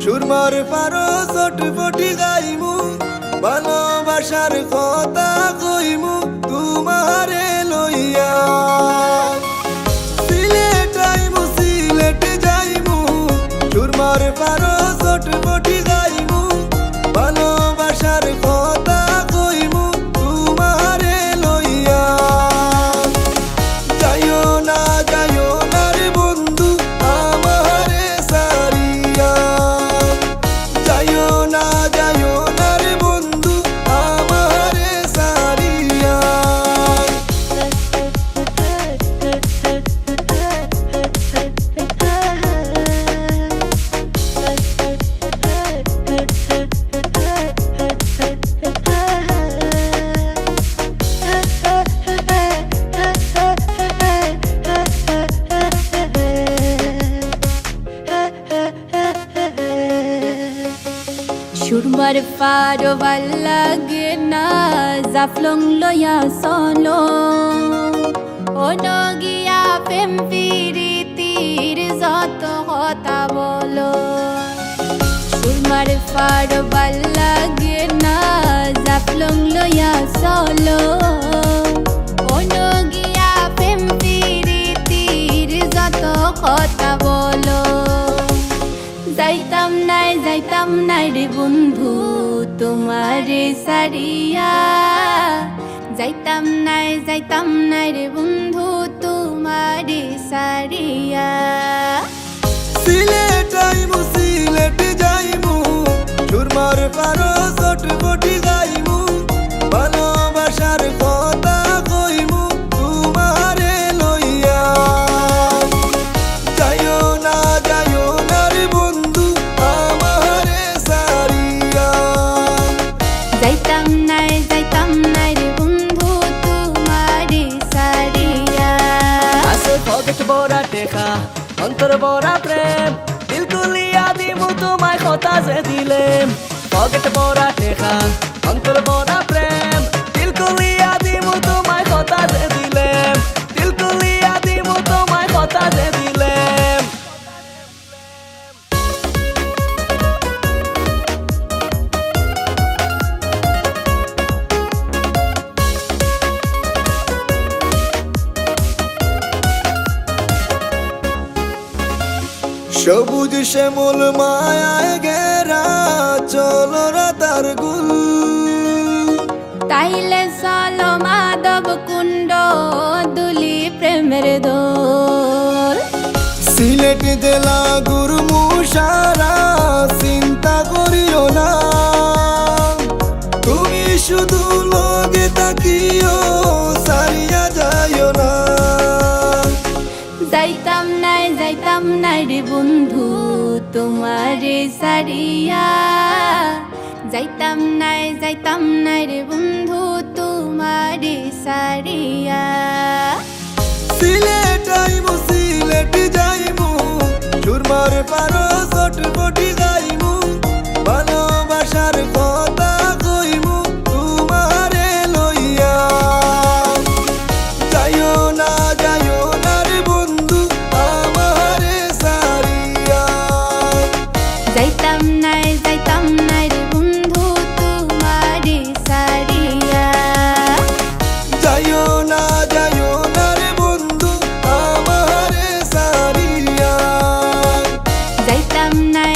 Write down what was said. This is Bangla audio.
সুরমার পারো চটপটি গাইমু ভালোবাসার কথা কইমু তোমারে লইয়া সিলেট আইমু সিলেট যাইমু সুরমার পারো চটপটি গাইমু ভালোবাসার কথা কইমু তোমারে লইয়া যাইও না রে বন্ধু আমারে সারিয়া যাইও না রে বন্ধু আমারে সারিয়া সুরমার পারো ভাল লাগে না জাফলং লয়া সলো অনগিয়া প্রেম প্রীতির যত কথা বলো সুরমার পারো ভাল লাগে না জাফলং লয়া সলো অনগিয়া প্রেম প্রীতির যত কথা বলো যাইতাম নাই রে বন্ধু তোমারে সারিয়া যাইতাম নাই রে বন্ধু তোমারে সারিয়া সিলেট আইমু সিলেট যাইমু সুরমার পারো চটপটি গাইমু ভালোবাসার কথা কইমু তোমারে লইয়া যাইও না রে বন্ধু আমারে সারিয়া যাইতাম নাই রে বন্ধু তোমারে সারিয়া আছে পকেট ভরা টেকা অন্তর ভরা প্রেম দিল তুলিয়া দিমু তোমায় কথা যে দিলেম পকেট ভরা টেকা অন্তর ভরা প্রেম দিল তুলিয়া দিমু তোমায় কথা যে দিলেম দিল তুলিয়া দিমু তোমায় কথা যে দিলেম সবুজ শ্যামল মায়ায় ঘেরা চলো রাতার গুল তাইলে চলো মাধব কুণ্ড দুলি প্রেমের দোল সিলেট জেলা গুরমু সারা চিন্তা করিও না তুমি শুধু লগে তাকিও সারিয়া যাইও না যাইতাম নাই রে বন্ধু তোমারে সারিয়া যাইতাম নাই রে বন্ধু তোমারে সারিয়া সিলেট আইমু সিলেট যাইমু সুরমার পারো চটপটি গাইমু ভালোবাসার কথা কইমু তোমারে লইয়া যাইও না রে বন্ধু আমারে সারিয়া যাইতাম নাই রে বন্ধু তোমারে সারিয়া যাইও না রে বন্ধু আমারে সারিয়া যাইতাম নাই